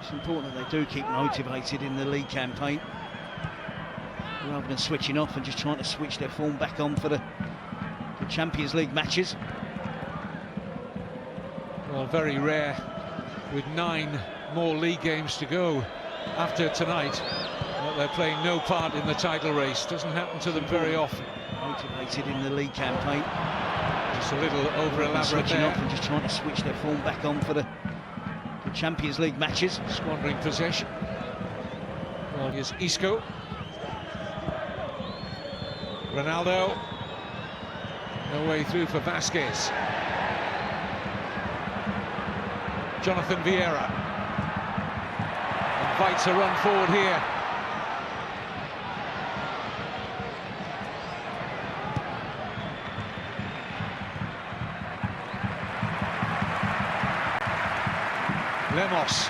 It's important that they do keep motivated in the league campaign, rather than switching off and just trying to switch their form back on for the Champions League matches. Well, very rare, with 9 more league games to go after tonight, that they're playing no part in the title race. Doesn't happen to them very often. Motivated in the league campaign. Just a little over-elaborate switching there. off and just trying to switch their form back on for the Champions League matches. Squandering possession. Well, here's Isco. Ronaldo. No way through for Vasquez. Jonathan Vieira invites a run forward here. Lemos.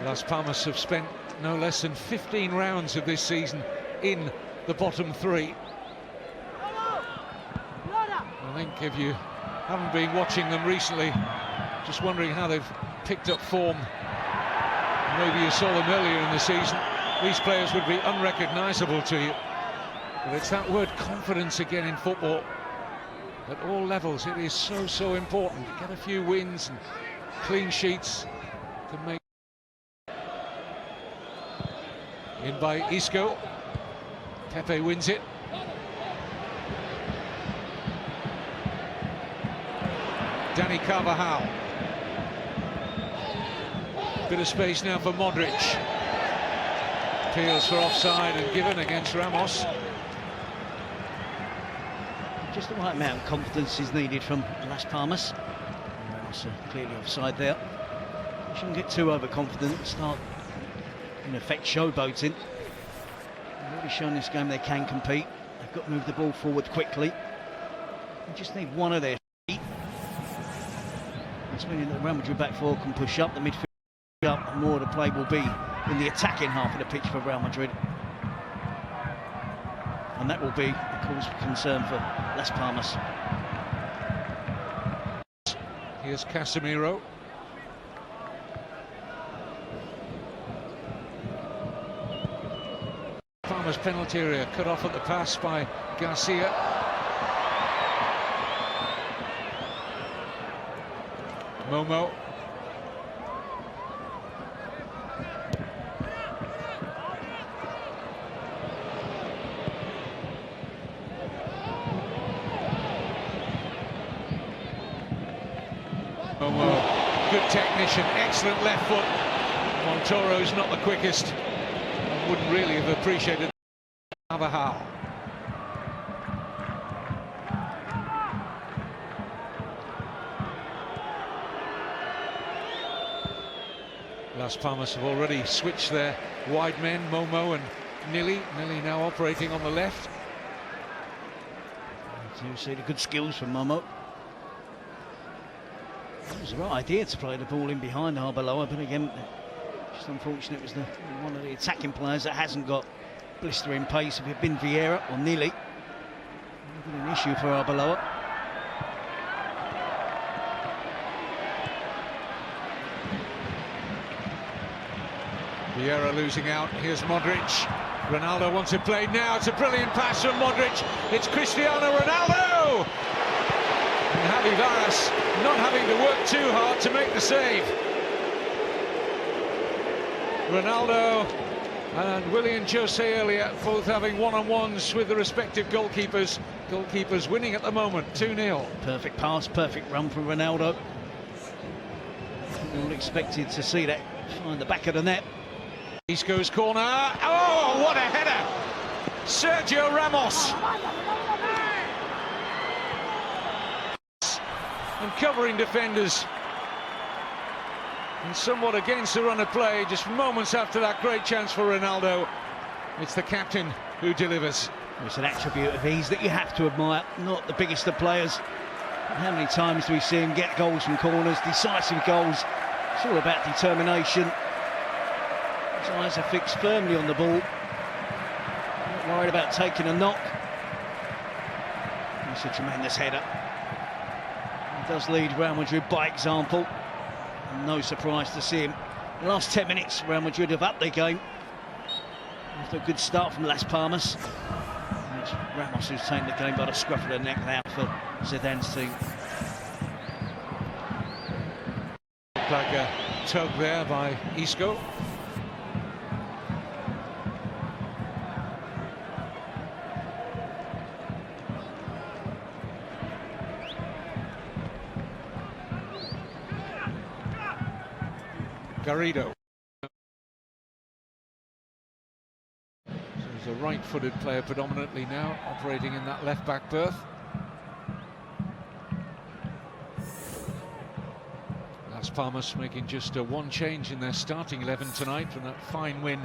Las Palmas have spent no less than 15 rounds of this season in the bottom 3. I think if you haven't been watching them recently, just wondering how they've picked up form. Maybe you saw them earlier in the season. These players would be unrecognisable to you. But it's that word confidence again in football. At all levels, it is so important to get a few wins and clean sheets to make. In by Isco. Pepe wins it. Dani Carvajal. Bit of space now for Modric. Appeals for offside and given against Ramos. Just the right amount of confidence is needed from Las Palmas. Ramos clearly offside there. Shouldn't get too overconfident and start, in effect, showboating. They've already shown this game they can compete. They've got to move the ball forward quickly. They just need one of their feet. It's meaning that the Real Madrid back four can push up the midfield. Up, and more of the play will be in the attacking half of the pitch for Real Madrid, and that will be a cause for concern for Las Palmas. Here's Casemiro. Palmas penalty area cut off at the pass by Garcia. Momo. Good technician, excellent left foot. Montoro's not the quickest. I wouldn't really have appreciated Carvajal. Las Palmas have already switched their wide men, Momo and Nili. Nili now operating on the left. You see the good skills from Momo. It was the right idea to play the ball in behind Arbeloa, but again, just unfortunate it was one of the attacking players that hasn't got blistering pace. If it had been Vieira or Nili, it would have been an issue for Arbeloa. Vieira losing out. Here's Modric. Ronaldo wants it played now. It's a brilliant pass from Modric. It's Cristiano Ronaldo! And Javi Varas not having to work too hard to make the save. Ronaldo and Willian Jose earlier both having one-on-ones with the respective goalkeepers. Goalkeepers winning at the moment, 2-0. Perfect pass, perfect run from Ronaldo. We all expected to see that find the back of the net. Isco's corner. Oh, what a header! Sergio Ramos. And covering defenders. And somewhat against the run of play, just moments after that great chance for Ronaldo. It's the captain who delivers. It's an attribute of his that you have to admire, not the biggest of players. How many times do we see him get goals from corners, decisive goals? It's all about determination. His eyes are fixed firmly on the ball. Not worried about taking a knock. It's a tremendous header. He does lead Real Madrid by example. And no surprise to see him. The last 10 minutes, Real Madrid have upped their game. After a good start from Las Palmas. And it's Ramos who's taken the game by the scruff of the neck now for Zidane's team. Like a tug there by Isco. Garrido. So he's a right-footed player predominantly now, operating in that left-back berth. Las Palmas making just one change in their starting 11 tonight from that fine win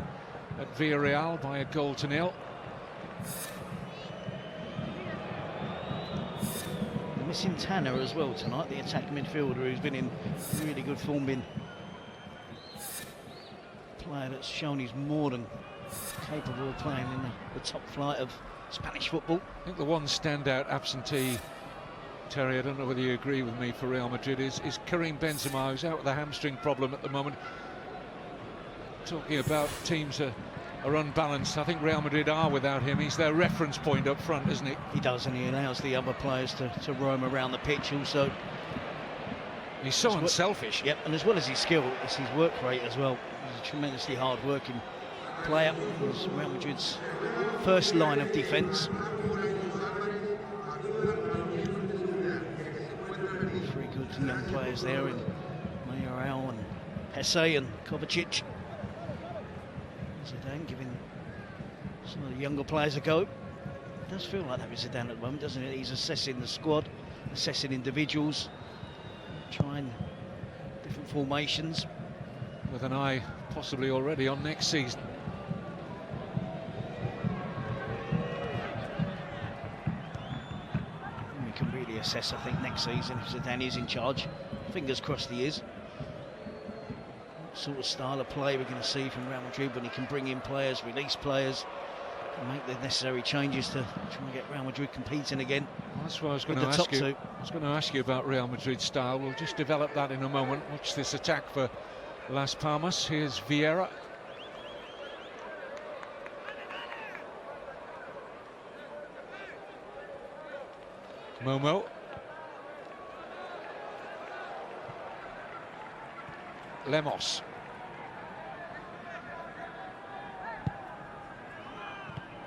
at Villarreal by 1-0. They're missing Tanner as well tonight, the attacking midfielder who's been in really good form, been player that's shown he's more than capable of playing in the top flight of Spanish football. I think the one standout absentee, Terry, I don't know whether you agree with me, for Real Madrid is Karim Benzema, who's out with a hamstring problem at the moment. Talking about teams are unbalanced, I think Real Madrid are without him. He's their reference point up front, isn't he? He does, and he allows the other players to roam around the pitch also. He's so unselfish. Yep, and as well as his skill, it's his work rate as well. He's a tremendously hard-working player. He's Real Madrid's first line of defence. Three good young players there in Mayoral and Hesse and Kovacic. Zidane giving some of the younger players a go. It does feel like that with Zidane at the moment, doesn't it? He's assessing the squad, assessing individuals, trying different formations. With an eye possibly already on next season. We can really assess, I think, next season if Zidane is in charge. Fingers crossed he is. What sort of style of play we're going to see from Real Madrid when he can bring in players, release players, and make the necessary changes to try and get Real Madrid competing again. Well, that's what I was going to ask you. I was going to ask you about Real Madrid's style. We'll just develop that in a moment. Watch this attack for Las Palmas. Here's Vieira. Momo. Lemos.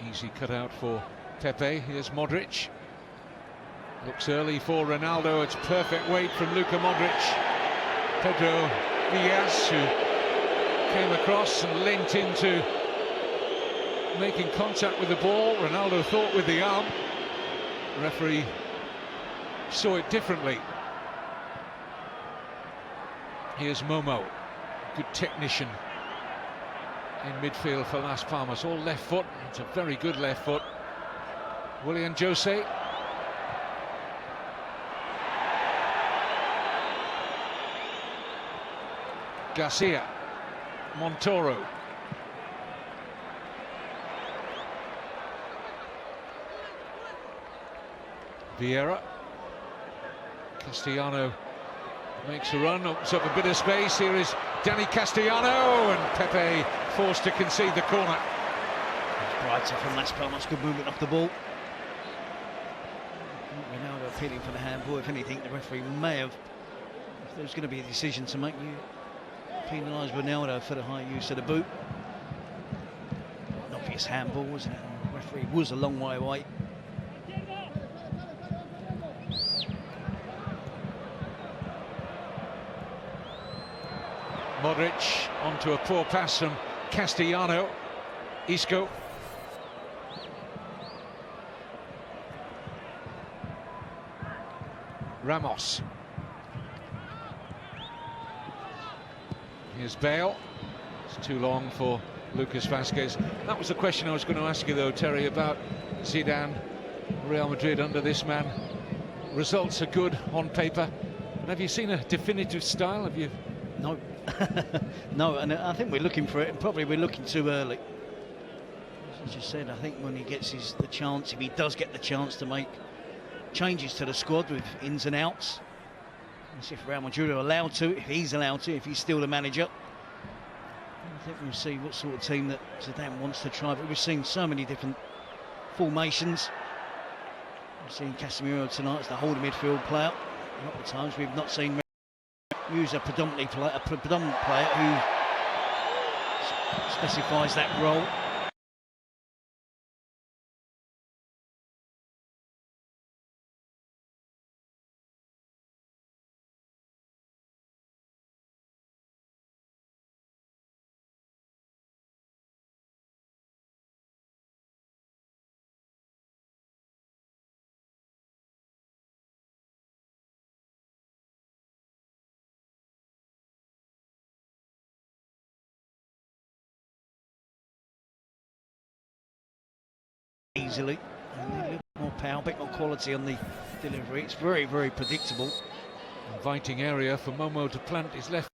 Easy cut out for Pepe. Here's Modric. Looks early for Ronaldo. It's perfect weight from Luka Modric. Pedro Diaz, who came across and linked into making contact with the ball. Ronaldo thought with the arm. The referee saw it differently. Here's Momo, good technician in midfield for Las Palmas. All left foot. It's a very good left foot. Willian Jose. Garcia, Montoro, Vieira, Castellano makes a run, opens up a bit of space. Here is Dani Castellano, and Pepe forced to concede the corner. It's brighter from Las Palmas, good movement off the ball. Ronaldo appealing for the handball. If anything, the referee may have, if there was going to be a decision to make, you penalise Ronaldo for the high use of the boot. An obvious handball, wasn't it? And the referee was a long way away. Modric onto a poor pass from Castellano. Isco. Ramos. Here's Bale. It's too long for Lucas Vazquez. That was the question I was going to ask you, though, Terry, about Zidane, Real Madrid under this man. Results are good on paper. But have you seen a definitive style? Have you No, no, and I think we're looking for it, and probably we're looking too early. As I just said, I think when he gets the chance, if he does get the chance to make changes to the squad with ins and outs, as if Real Madrid are allowed to, if he's allowed to, if he's still the manager, I think we'll see what sort of team that Zidane wants to try. But we've seen so many different formations. We've seen Casemiro tonight as the holding midfield player. A lot of times we've not seen use a predominant player who specifies that role. Easily, and a little more power, a bit more quality on the delivery. It's very, very predictable. Inviting area for Momo to plant his left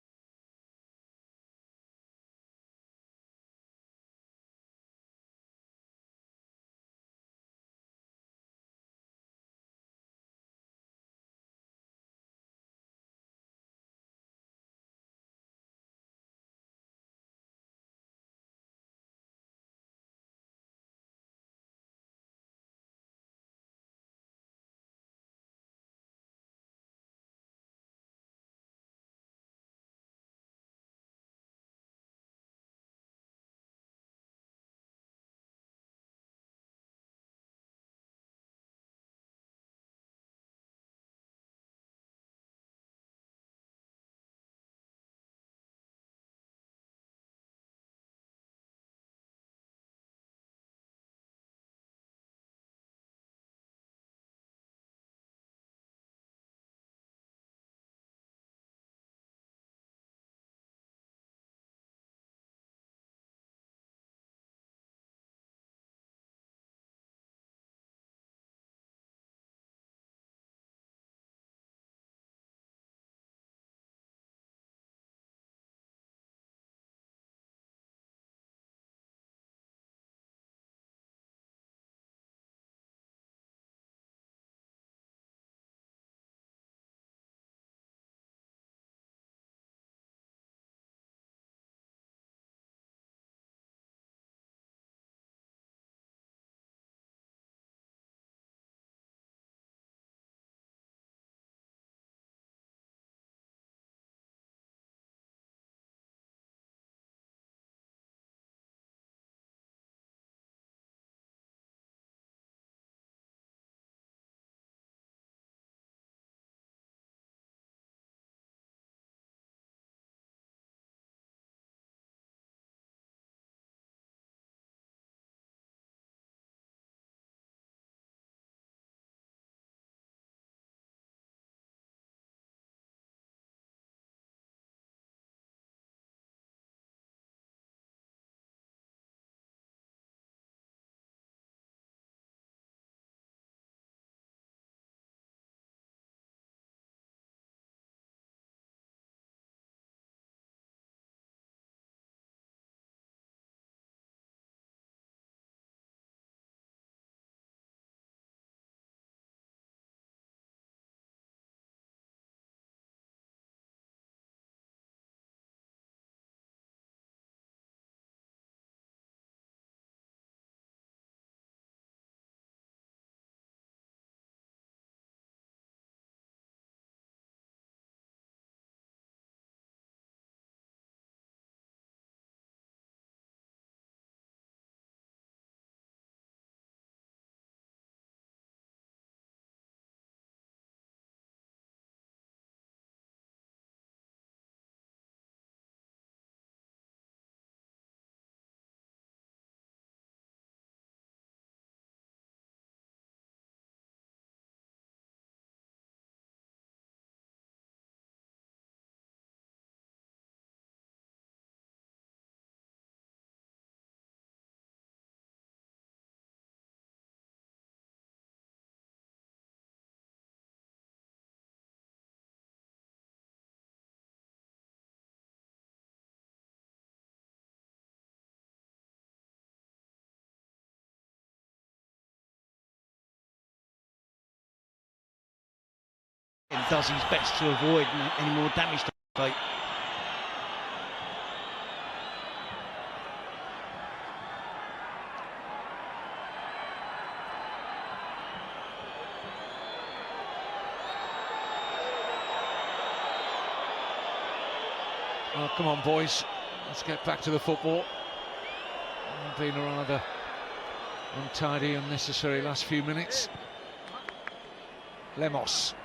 and does his best to avoid any more damage to the plate. Oh, come on, boys. Let's get back to the football. Been a rather untidy, unnecessary last few minutes. Lemos.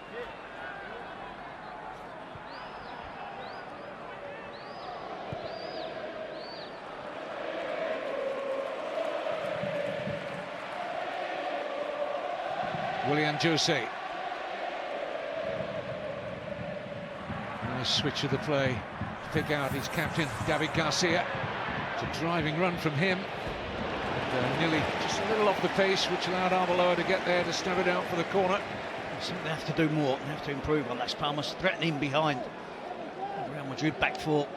Willian Jose. Nice switch of the play. Pick out his captain, David Garcia. It's a driving run from him. And, nearly just a little off the pace, which allowed Arbeloa to get there to stab it out for the corner. So they have to do more, they have to improve on that. Palmas threatening behind. Real Madrid back four.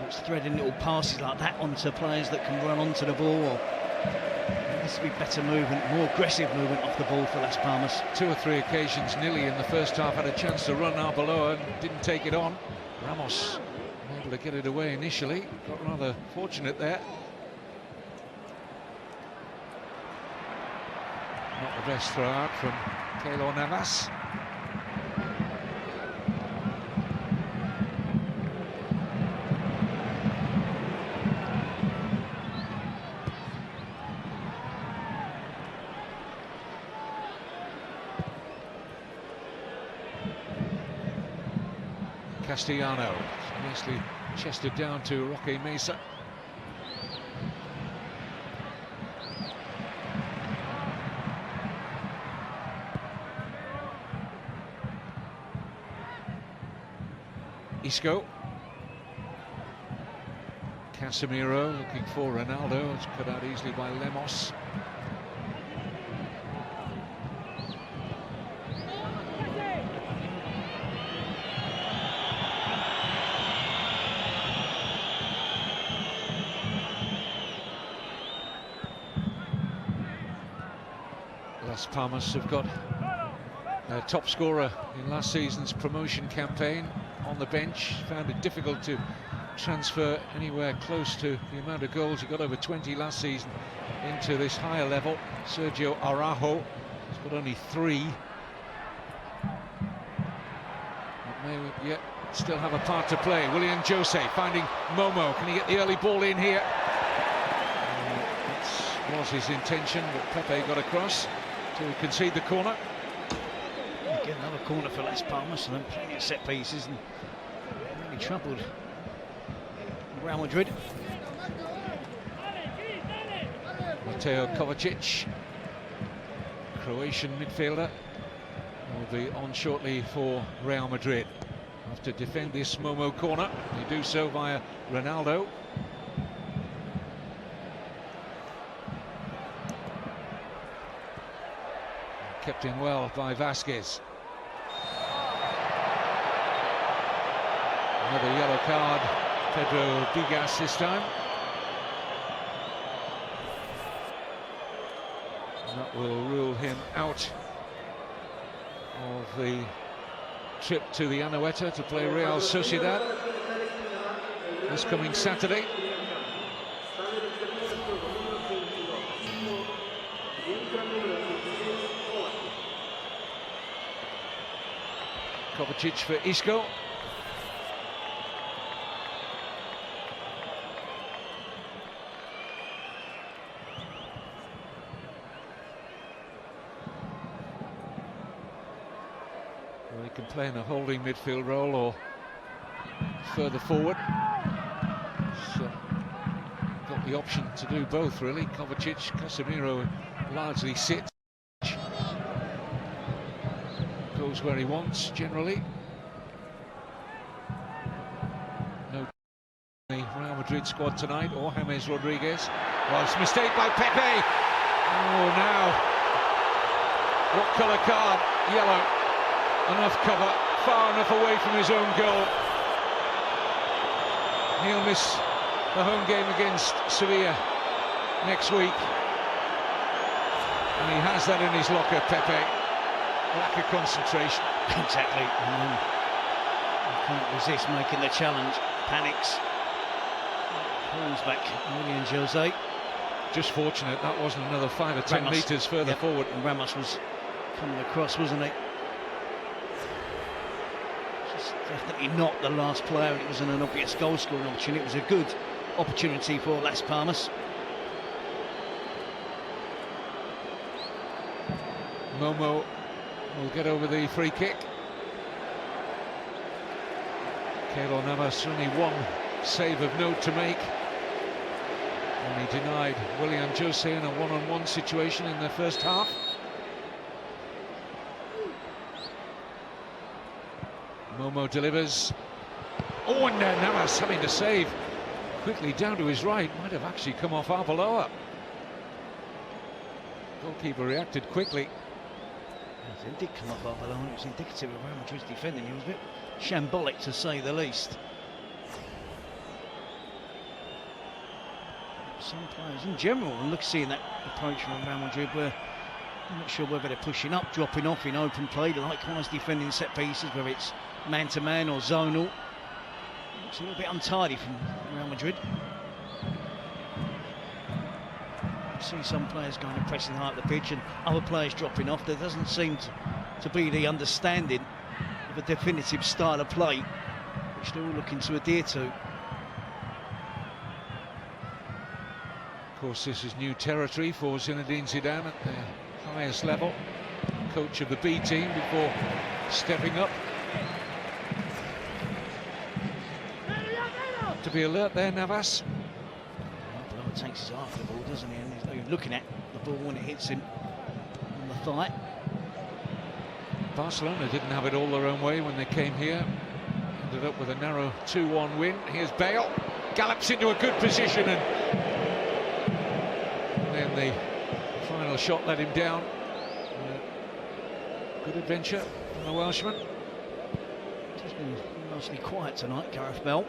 It's threading little passes like that onto players that can run onto the ball. Or there has to be better movement, more aggressive movement off the ball for Las Palmas. 2 or 3 occasions, Nili in the first half had a chance to run Arbeloa and didn't take it on. Ramos able to get it away initially, got rather fortunate there. Not the best throw out from Keylor Navas. Castellano, nicely chested down to Roque Mesa. Isco. Casemiro looking for Ronaldo. It's cut out easily by Lemos. Las Palmas have got their top scorer in last season's promotion campaign on the bench. Found it difficult to transfer anywhere close to the amount of goals he got, over 20 last season, into this higher level. Sergio Araujo has got only 3. But may yet still have a part to play. Willian Jose finding Momo. Can he get the early ball in here? That was his intention, but Pepe got across to concede the corner. Get another corner for Las Palmas, and then plenty of set pieces, and really troubled Real Madrid. Mateo Kovacic, Croatian midfielder, will be on shortly for Real Madrid. Have to defend this Momo corner. They do so via Ronaldo. Kept in well by Vasquez. Another yellow card, Pedro Bigas this time. And that will rule him out of the trip to the Anoeta to play Real Sociedad this coming Saturday. Kovacic for Isco. Well, he can play in a holding midfield role or further forward. So, got the option to do both, really. Kovacic, Casemiro largely sit. Goes where he wants, generally. No Real Madrid squad tonight, or James Rodriguez. Well, it's a mistake by Pepe. Oh, now. What colour card? Yellow. Enough cover, far enough away from his own goal. He'll miss the home game against Sevilla next week. And he has that in his locker, Pepe. Lack of concentration. Exactly. And then he can't resist making the challenge. Panics. Pulls back Willian Jose. Just fortunate that wasn't another 5 or 10 metres further forward. And Ramos was coming across, wasn't he? Just definitely not the last player, and it wasn't an obvious goal scoring opportunity. It was a good opportunity for Las Palmas. Momo will get over the free kick. Keylor Navas only one save of note to make. And he denied Willian Jose in a one-on-one situation in the first half. Momo delivers. Oh, and Navas having to save quickly down to his right. Might have actually come off Arbeloa. Goalkeeper reacted quickly. Yes, it did come off Arbeloa. It was indicative of Real Madrid's defending. He was a bit shambolic, to say the least. Some players in general, and look, seeing that approach from Real Madrid, where I'm not sure whether they're pushing up, dropping off in open play, likewise defending set pieces, whether it's man-to-man or zonal. Looks a little bit untidy from Real Madrid. You see some players going and pressing high up the pitch and other players dropping off. There doesn't seem to be the understanding of a definitive style of play, which they're all looking to adhere to. Of course, this is new territory for Zinedine Zidane at the highest level. Coach of the B team before stepping up. To be alert there, Navas. Well, takes his eye off the ball, doesn't he? And he's not even looking at the ball when it hits him on the thigh. Barcelona didn't have it all their own way when they came here. Ended up with a narrow 2-1 win. Here's Bale. Gallops into a good position, and then the final shot let him down. Good adventure from the Welshman. He's been mostly quiet tonight, Gareth Bale.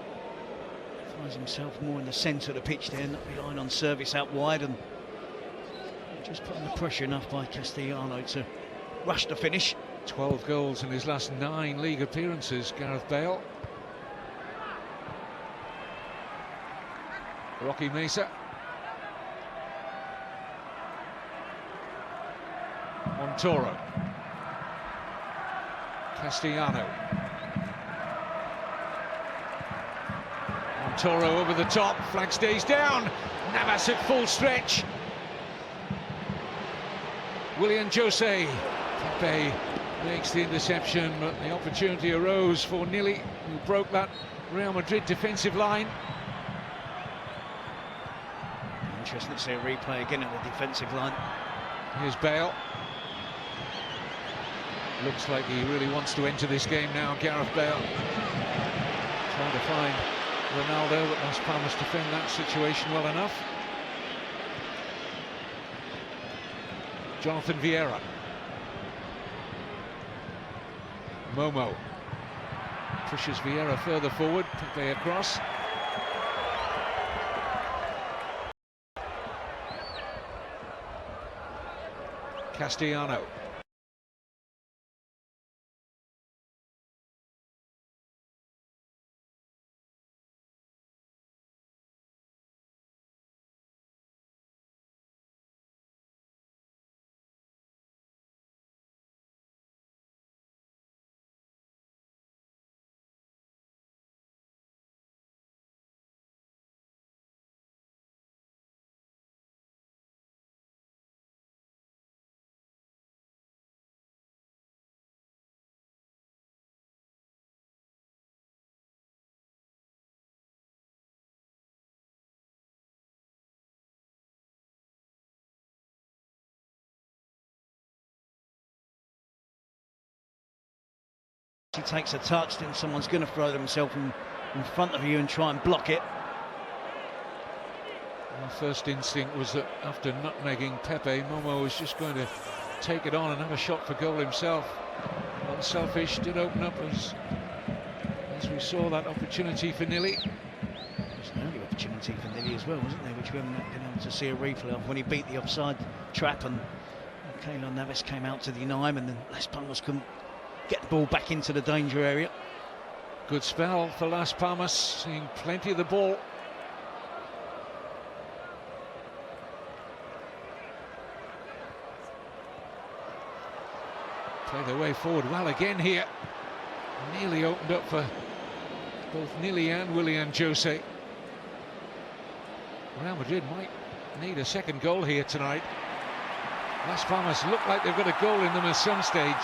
Finds himself more in the centre of the pitch there, not relying on service out wide, and just putting the pressure enough by Castellano to rush the finish. 12 goals in his last 9 league appearances, Gareth Bale. Rocky Mesa. Montoro. Castellano. Montoro over the top, flag stays down. Navas at full stretch. Willian Jose. Pepe makes the interception, but the opportunity arose for Nili, who broke that Real Madrid defensive line. Interesting to see a replay again at the defensive line. Here's Bale. Looks like he really wants to enter this game now, Gareth Bale. Trying to find Ronaldo, but Las Palmas defend that situation well enough. Jonathan Vieira. Momo pushes Vieira further forward, Pepe across. Castellano. He takes a touch, then someone's going to throw themselves in front of you and try and block it. My first instinct was that after nutmegging Pepe, Momo was just going to take it on and have a shot for goal himself. Unselfish, did open up as we saw that opportunity for Nili. There's an early opportunity for Nili as well, wasn't there, which we haven't been able to see a replay of, when he beat the offside trap and Keylor Navas came out to deny him, and then Las Palmas couldn't get the ball back into the danger area. Good spell for Las Palmas, seeing plenty of the ball. Play their way forward well again here. Nearly opened up for both Nili and Willian Jose. Real Madrid might need a second goal here tonight. Las Palmas look like they've got a goal in them at some stage.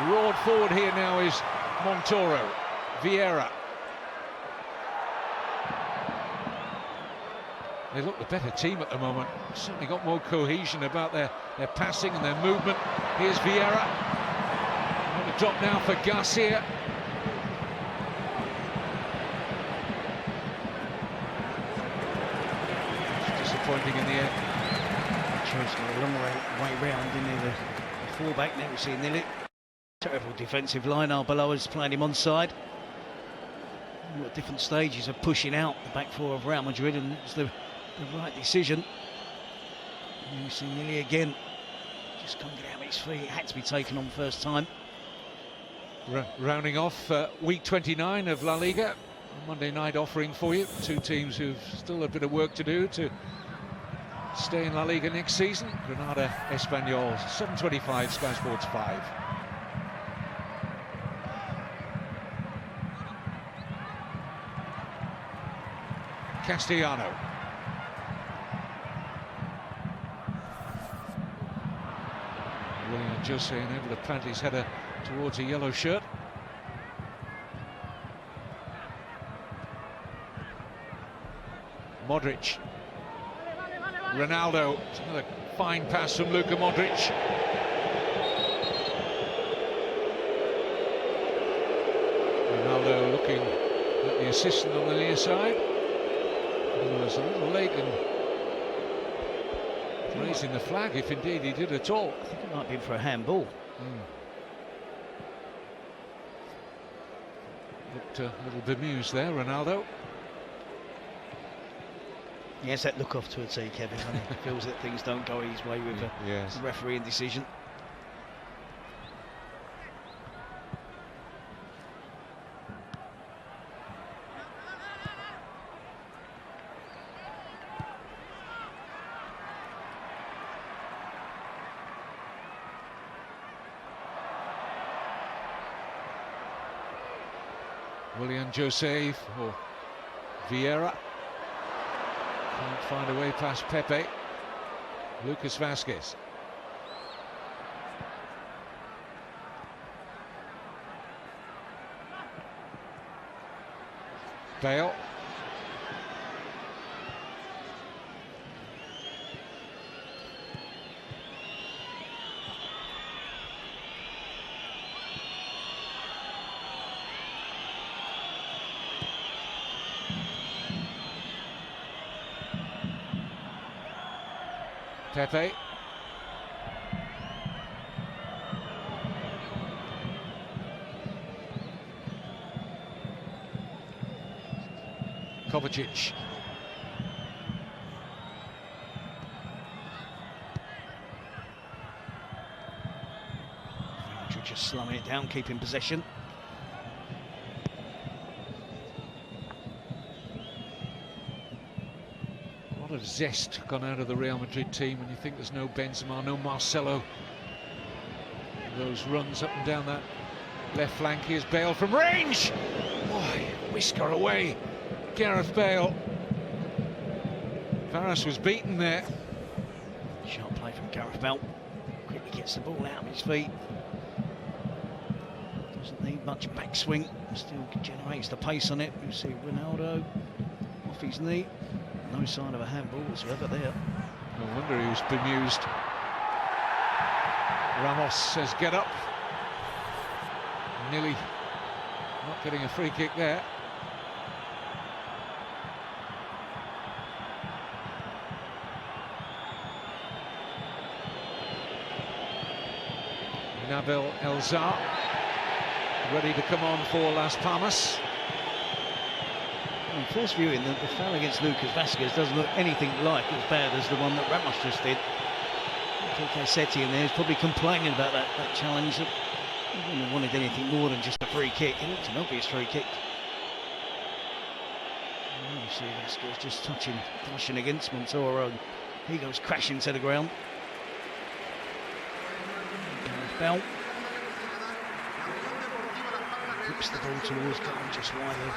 Roared forward here now is Montoro, Vieira. They look the better team at the moment. Certainly got more cohesion about their passing and their movement. Here's Vieira. On the drop now for Garcia. Disappointing in the end. Choice got a long way round, didn't he? The fullback, now we see Nili. Terrible defensive line. Arbeloa's playing him onside. At different stages of pushing out the back four of Real Madrid, and it was the right decision. And you see Nili again. Just couldn't get out of his feet. It had to be taken on first time. Rounding off week 29 of La Liga. A Monday night offering for you. Two teams who've still a bit of work to do to stay in La Liga next season. Granada, Espanyol, 7:25, Sky Sports 5. Castellano. Willian Jose unable to plant his header towards a yellow shirt. Modric. Ronaldo. It's another fine pass from Luka Modric. Ronaldo looking at the assistant on the near side. He was a little late in raising the flag, if indeed he did at all. I think it might be for a handball. Looked a little bemused there, Ronaldo. He has that look off to a tee, Kevin, when he feels that things don't go his way with a refereeing decision. Willian Jose for Vieira. Can't find a way past Pepe. Lucas Vázquez. Bale. Pepe. Kovacic. Just slowing it down, keeping possession. Of zest gone out of the Real Madrid team when you think there's no Benzema, no Marcelo. Those runs up and down that left flank. Here's Bale from range. Boy, whisker away, Gareth Bale. Varas was beaten there. Sharp play from Gareth Bale. Quickly gets the ball out of his feet. Doesn't need much backswing. Still generates the pace on it. You see Ronaldo off his knee. No sign of a handball whatsoever there. No wonder he was bemused. Ramos says get up. Nearly not getting a free kick there. Nabil Elzar ready to come on for Las Palmas. On first viewing, the foul against Lucas Vázquez doesn't look anything like as bad as the one that Ramos just did. Setti in there is probably complaining about that challenge that He wouldn't have wanted anything more than just a free kick. It looked an obvious free kick. And you see Vasquez just brushing against Montoro. He goes crashing to the ground. Bell whips the ball towards goal, just wide of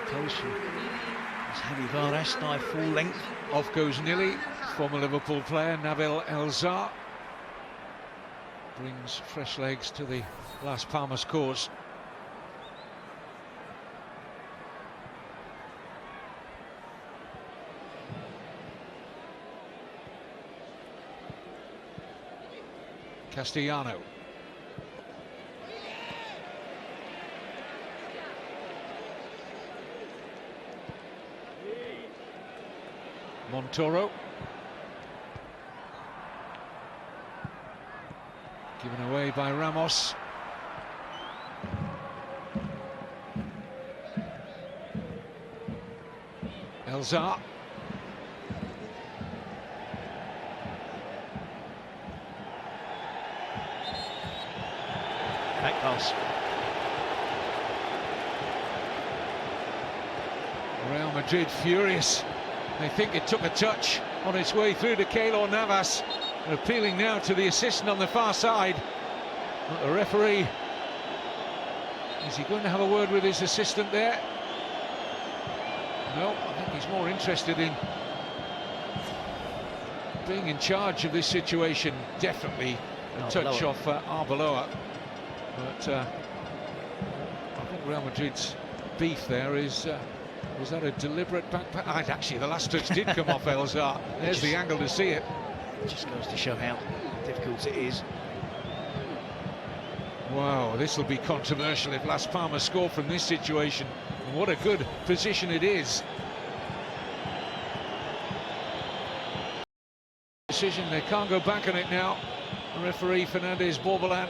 post. As Javi Vargas dive full length. Off goes Nili, former Liverpool player Nabil Elzar. Brings fresh legs to the Las Palmas cause. Castellano. Montoro. Given away by Ramos. Elzar. Back pass. Real Madrid furious. They think it took a touch on its way through to Keylor Navas. They're appealing now to the assistant on the far side. But the referee, is he going to have a word with his assistant there? No, I think he's more interested in being in charge of this situation. Definitely a touch off Arbeloa. But I think Real Madrid's beef there is... was that a deliberate back pass? Actually, the last touch did come off Elzar. There's the angle to see it. It just goes to show how difficult it is. Wow, this will be controversial if Las Palmas score from this situation. And what a good position it is. Decision, they can't go back on it now. The referee, Fernandez Borbolan.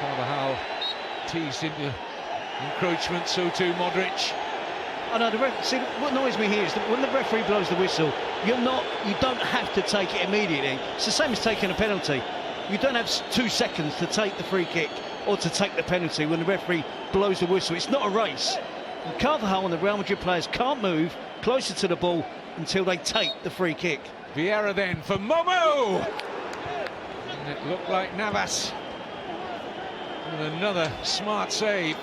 Carvajal teased into encroachment, so too Modric. I know, see, what annoys me here is that when the referee blows the whistle, you don't have to take it immediately. It's the same as taking a penalty. You don't have 2 seconds to take the free kick or to take the penalty when the referee blows the whistle. It's not a race. And Carvajal and the Real Madrid players can't move closer to the ball until they take the free kick. Vieira then for Momo! And it looked like Navas with another smart save.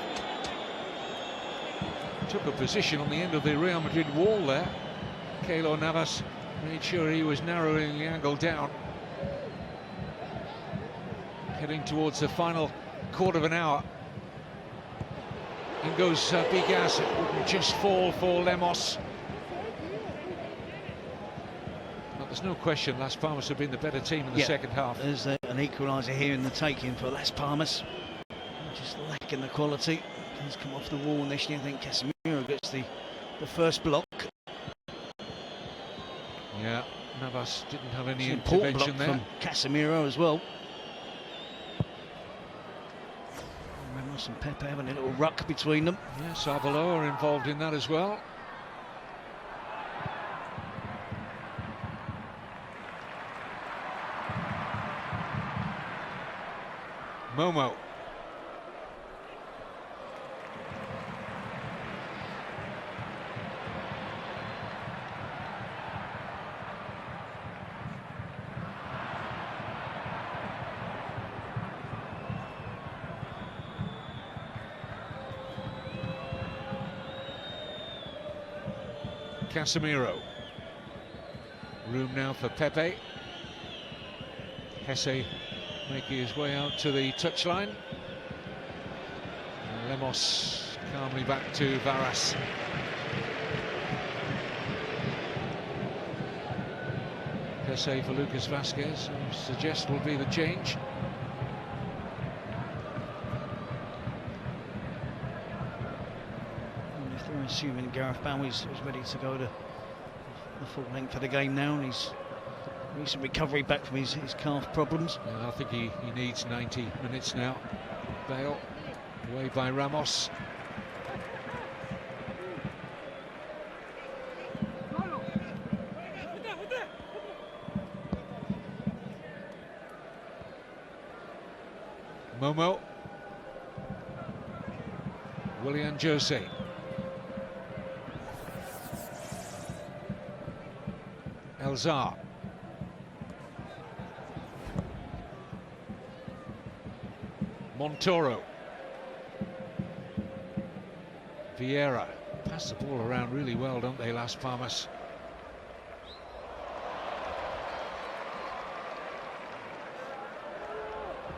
Took a position on the end of the Real Madrid wall there. Keylor Navas made sure he was narrowing the angle down. Heading towards the final quarter of an hour. In goes Bigas. It wouldn't just fall for Lemos. But there's no question Las Palmas have been the better team in the second half. There's an equaliser here in the taking for Las Palmas. Just lacking the quality. He's come off the wall initially. I think Casemiro gets the first block. Yeah, Navas didn't have any intervention intervention there. From Casemiro as well. Ramos and Pepe having a little ruck between them. Yes, Arbeloa are involved in that as well. Momo. Casemiro. Room now for Pepe. Hesse making his way out to the touchline. Lemos calmly back to Varas. Hesse for Lucas Vazquez, who suggests will be the change. And if they're assuming Gareth Bale is ready to go to the full length of the game now, and he's recent recovery back from his calf problems. Yeah, I think he needs 90 minutes now. Bale away by Ramos. Momo. Willian Jose. Elzar. Montoro. Vieira. Pass the ball around really well, don't they, Las Palmas?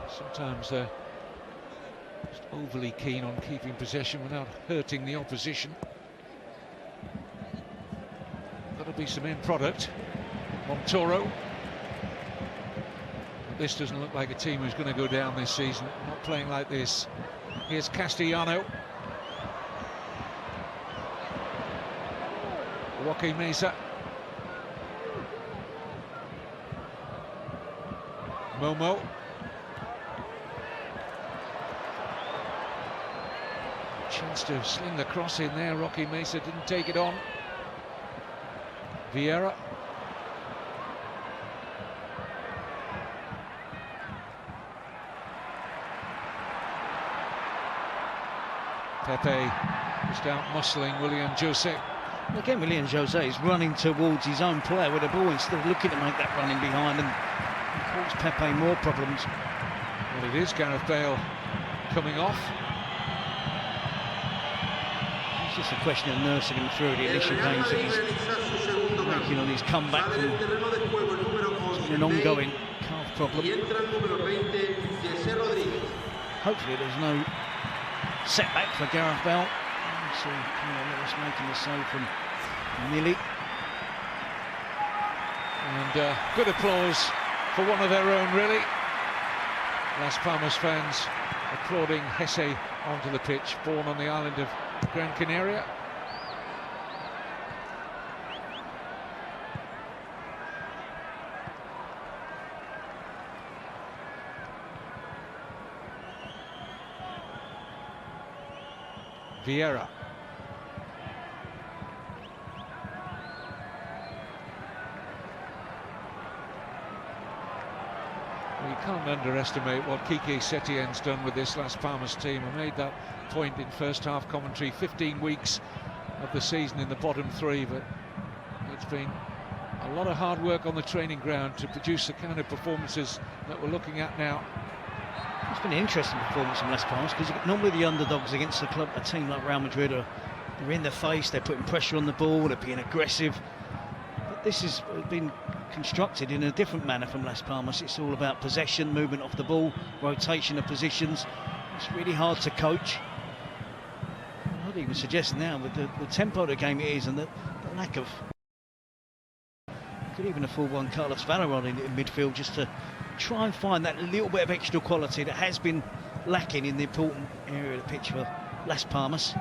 Sometimes they're just overly keen on keeping possession without hurting the opposition. That'll be some end product. Montoro. But this doesn't look like a team who's going to go down this season. Not playing like this. Here's Castellano. Roque Mesa. Momo. Chance to sling the cross in there. Roque Mesa didn't take it on. Vieira. Pepe just out muscling Willian Jose. Again, Willian Jose is running towards his own player with the ball instead of looking to make that running behind, and cause Pepe more problems. Well, it is Gareth Bale coming off. It's just a question of nursing him through the initial games that he's making on his comeback from an ongoing calf problem. Hopefully there's no setback for Gareth Bale. So Lewis making the save from Millie. And good applause for one of their own, really. Las Palmas fans applauding Hesse onto the pitch, born on the island of Gran Canaria. Vieira. You can't underestimate what Quique Setien's done with this Las Palmas team. I made that point in first half commentary. 15 weeks of the season in the bottom three, but it's been a lot of hard work on the training ground to produce the kind of performances that we're looking at now. It's been an interesting performance from Las Palmas, because normally the underdogs against a team like Real Madrid they're in the face, they're putting pressure on the ball, they're being aggressive. But this has been constructed in a different manner from Las Palmas. It's all about possession, movement off the ball, rotation of positions. It's really hard to coach. I'd even suggest now, with the tempo of the game it is, and the lack of... Could even afford one Carlos Valleron in midfield, just to try and find that little bit of extra quality that has been lacking in the important area of the pitch for Las Palmas.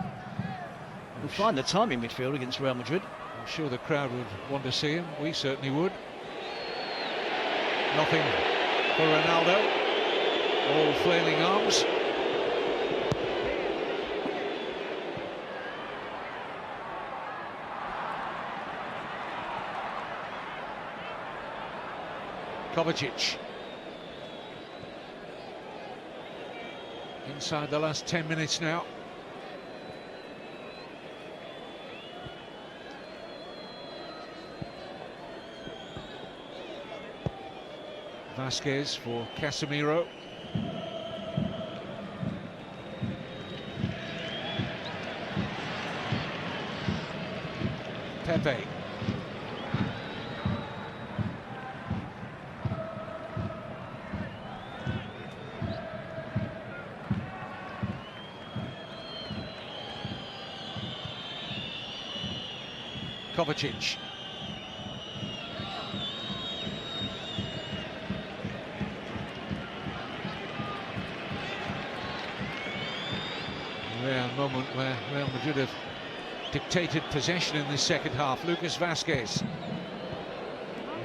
We'll find the time in midfield against Real Madrid. I'm sure the crowd would want to see him. We certainly would. Nothing for Ronaldo. All flailing arms. Kovacic. Inside the last 10 minutes now. Vazquez for Casemiro. Pepe. Kovacic. Rare moment where Real Madrid have dictated possession in this second half. Lucas Vázquez.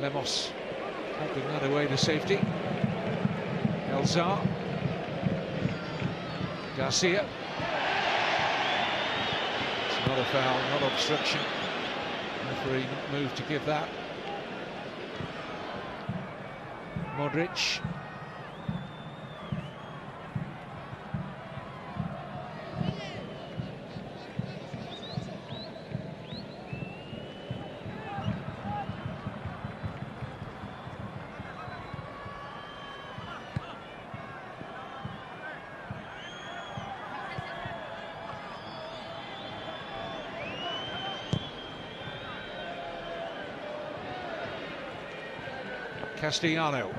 Lemos helping that away to safety. Elzar. Garcia. It's not a foul, not obstruction. Referee moved to give that. Modric. Castellano.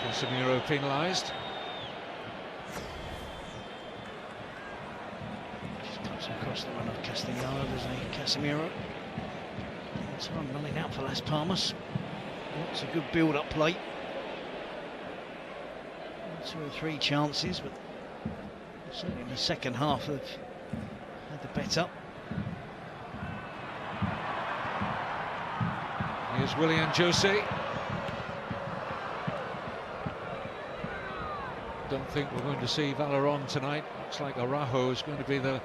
Casemiro penalised. Just cuts across the run of Castellano, doesn't he? Casemiro. Time running out for Las Palmas. Lots of good build-up play. 2 or 3 chances, but certainly in the second half have had the better. Here's Willian Jose. Don't think we're going to see Valeron tonight. Looks like Araujo is going to be the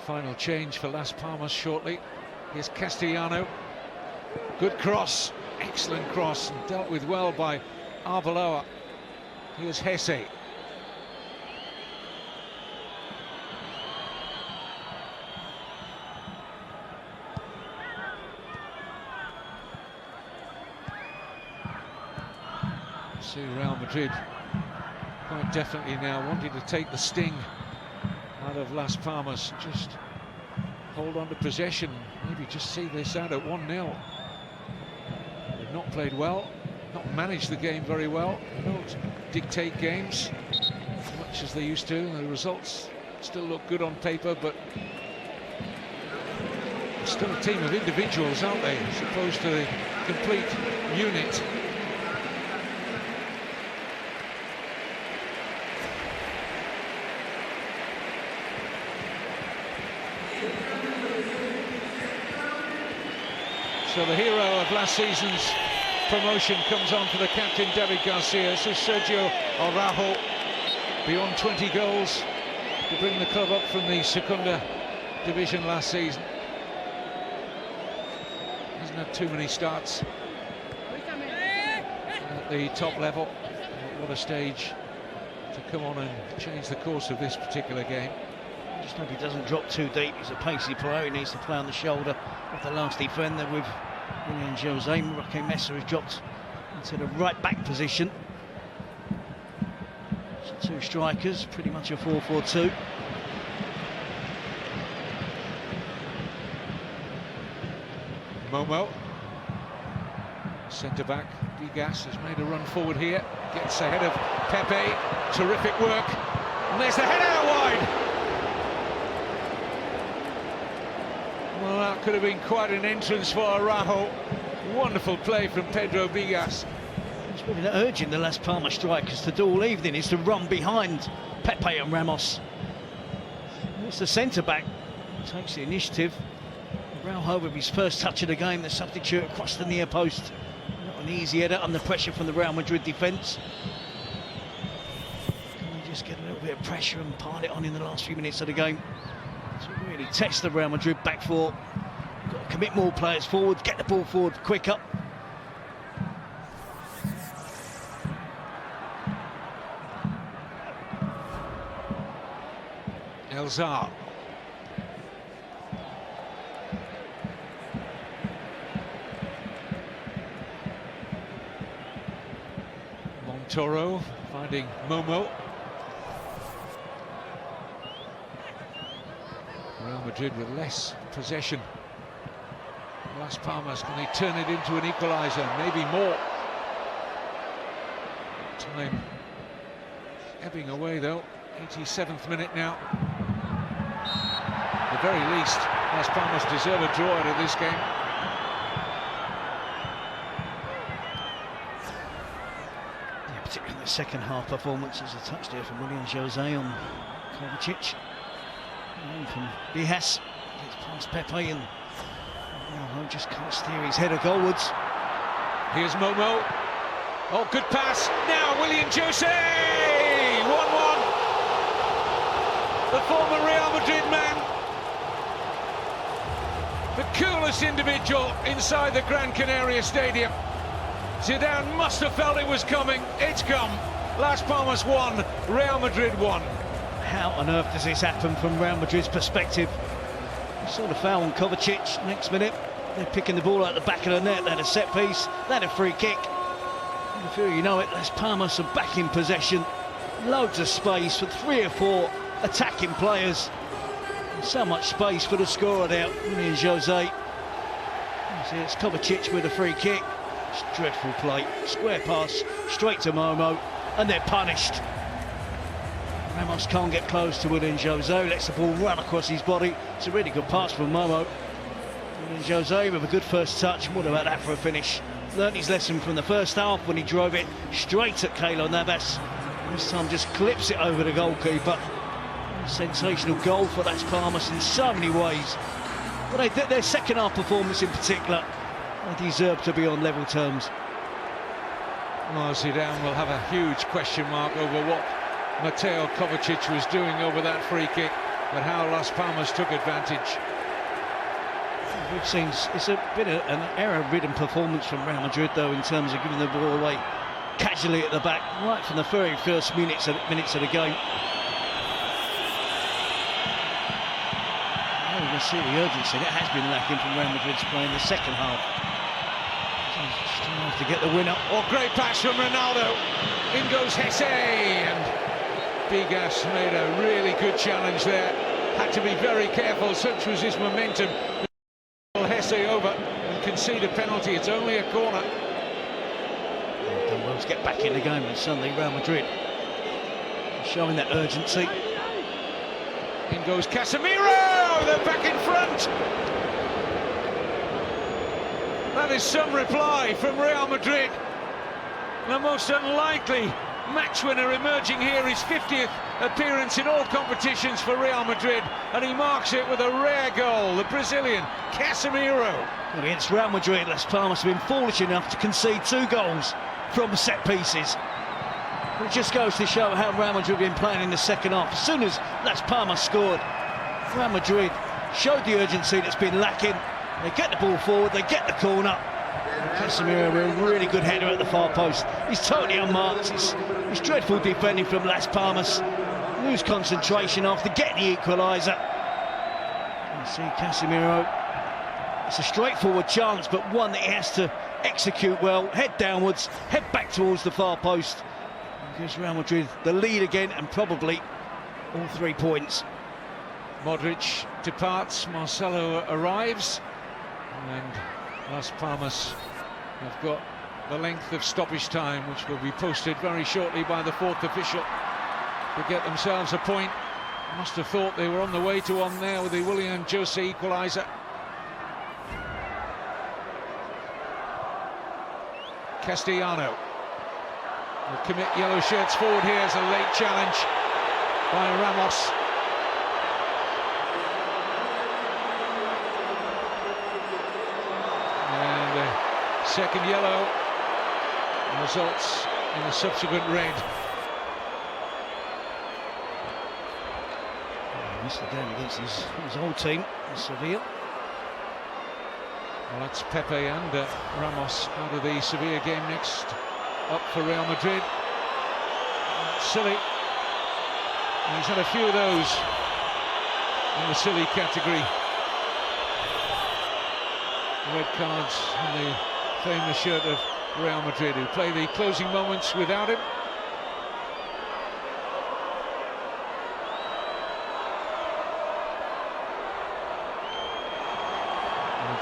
final change for Las Palmas shortly. Here's Castellano. Good cross, excellent cross, and dealt with well by Arbeloa. Here's Hesse. See Real Madrid quite definitely now wanting to take the sting out of Las Palmas, just hold on to possession, maybe just see this out at 1-0. They've not played well, not managed the game very well, they don't dictate games as much as they used to. The results still look good on paper, but still a team of individuals, aren't they, as opposed to the complete unit. So the hero of last season's promotion comes on for the captain, David Garcia. This is Sergio Araujo, beyond 20 goals to bring the club up from the Segunda division last season. Hasn't had too many starts at the top level. What a stage to come on and change the course of this particular game. Just hope he doesn't drop too deep. He's a pacey player. He needs to play on the shoulder of the last defender with Willian Jose. Roque Mesa has dropped into the right back position. So 2 strikers, pretty much a 4-4-2. Momo, centre back Digas has made a run forward here, gets ahead of Pepe. Terrific work, and there's the header out wide. Well, that could have been quite an entrance for Araujo. Wonderful play from Pedro Bigas. It's been urging the Las Palmas strikers to do all evening is to run behind Pepe and Ramos. It's the centre-back who takes the initiative. Araujo with his first touch of the game, the substitute across the near post. Not an easy header under pressure from the Real Madrid defence. Can they just get a little bit of pressure and pile it on in the last few minutes of the game to really test the Real Madrid back four? Got to commit more players forward, get the ball forward quicker. Elzar. Montoro finding Momo. Real Madrid with less possession. Las Palmas, can they turn it into an equaliser? Maybe more. Time ebbing away though. 87th minute now. At the very least, Las Palmas deserve a draw out of this game. Yeah, particularly the second half performance. There's a touch there from Willian Jose on Kovacic. And from Diaz, gets past Pepe, and Momo just can't steer his header goalwards. Here's Momo. Oh, good pass. Now Willian Jose! 1-1. The former Real Madrid man. The coolest individual inside the Gran Canaria Stadium. Zidane must have felt it was coming. It's come. Las Palmas 1, Real Madrid 1. How on earth does this happen from Real Madrid's perspective? You saw the foul on Kovacic. Next minute, they're picking the ball out the back of the net. They had a set piece, they had a free kick. And before you know it, Las Palmas are back in possession. Loads of space for 3 or 4 attacking players. And so much space for the scorer there, Willian Jose. You see, it's Kovacic with a free kick. It's dreadful play. Square pass straight to Momo, and they're punished. Ramos can't get close to Willian Jose, lets the ball run across his body. It's a really good pass from Momo. Willian Jose with a good first touch. What about that for a finish? Learned his lesson from the first half when he drove it straight at Keylor Navas. This time just clips it over the goalkeeper. Sensational goal for Las Palmas in so many ways. But their second half performance in particular, they deserve to be on level terms. Well, Zidane will have a huge question mark over what Mateo Kovacic was doing over that free kick, but how Las Palmas took advantage. We've seen it's a bit of an error-ridden performance from Real Madrid, though, in terms of giving the ball away casually at the back, right from the very first minutes of the game. Oh, you can see the urgency that has been lacking from Real Madrid's play in the second half. Just trying to get the winner. Oh, great pass from Ronaldo. In goes Hesse, and Bigas made a really good challenge there. Had to be very careful, such was his momentum. Hesse over and concede a penalty. It's only a corner. Done well to get back in the game, and suddenly Real Madrid showing that urgency. In goes Casemiro. They're back in front. That is some reply from Real Madrid. The most unlikely match winner emerging here, his 50th appearance in all competitions for Real Madrid, and he marks it with a rare goal, the Brazilian Casemiro. Well, against Real Madrid, Las Palmas have been foolish enough to concede 2 goals from set pieces. It just goes to show how Real Madrid have been playing in the second half. As soon as Las Palmas scored, Real Madrid showed the urgency that's been lacking. They get the ball forward, they get the corner. Casemiro with a really good header at the far post. He's totally unmarked. It's dreadful defending from Las Palmas. Lose concentration after getting the equaliser. You see Casemiro. It's a straightforward chance, but one that he has to execute well. Head downwards, head back towards the far post. And gives Real Madrid the lead again, and probably all 3 points. Modric departs, Marcelo arrives, and Las Palmas have got the length of stoppage time, which will be posted very shortly by the 4th official, to get themselves a point. Must have thought they were on the way to one there with the Willian Jose equaliser. Castellano will commit yellow shirts forward here as a late challenge by Ramos. And a second yellow results in a subsequent red. He missed the game against his old team, Sevilla. Well, that's Pepe and Ramos out of the Sevilla game. Next up for Real Madrid, silly. And he's had a few of those in the silly category. Red cards in the famous shirt of Real Madrid, who play the closing moments without him.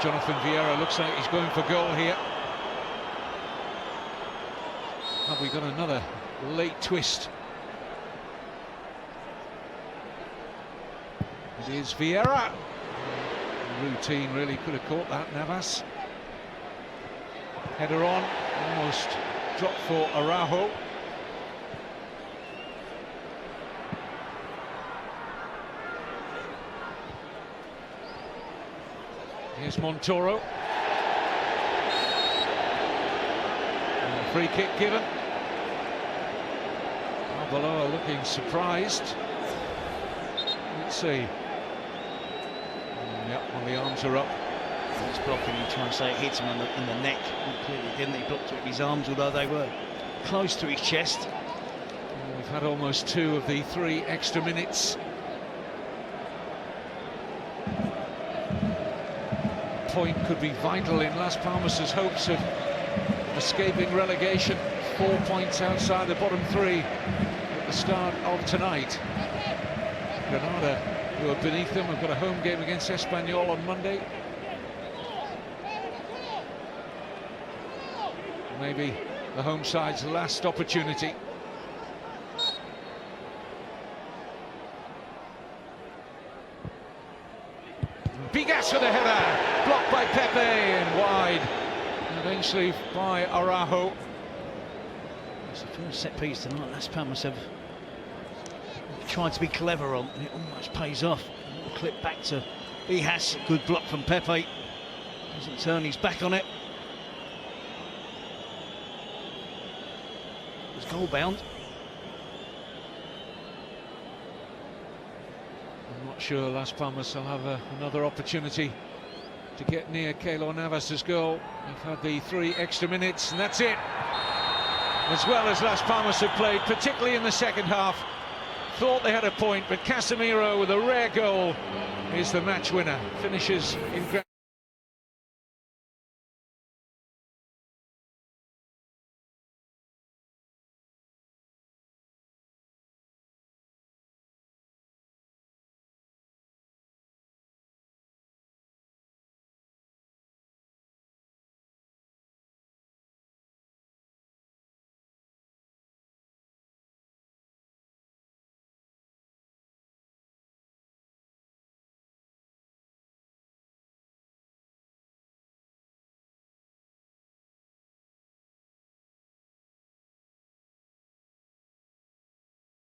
Jonathan Vieira looks like he's going for goal here. Have we got another late twist? It is Vieira. Routine really could have caught that, Navas. Header on, almost dropped for Araujo. Here's Montoro. And a free kick given. Arbeloa looking surprised. Let's see. Yep, when the arms are up. He's blocking, you try and say it hits him in the neck. He clearly didn't. He blocked it with his arms, although they were close to his chest. We've had almost 2 of the 3 extra minutes. Point could be vital in Las Palmas' hopes of escaping relegation. 4 points outside the bottom 3 at the start of tonight. Granada, who are beneath them, have got a home game against Espanyol on Monday. Maybe the home side's last opportunity. Bigas with a header, blocked by Pepe and wide. And eventually by Araujo. It's the first set piece tonight. Las Palmas have tried to be clever on, and it almost pays off. Clip back to Bigas, good block from Pepe. Doesn't turn his back on it. It was goal bound. I'm not sure Las Palmas will have another opportunity to get near Keylor Navas' goal. They've had the 3 extra minutes, and that's it. As well as Las Palmas have played, particularly in the second half. Thought they had a point, but Casemiro with a rare goal is the match winner. Finishes in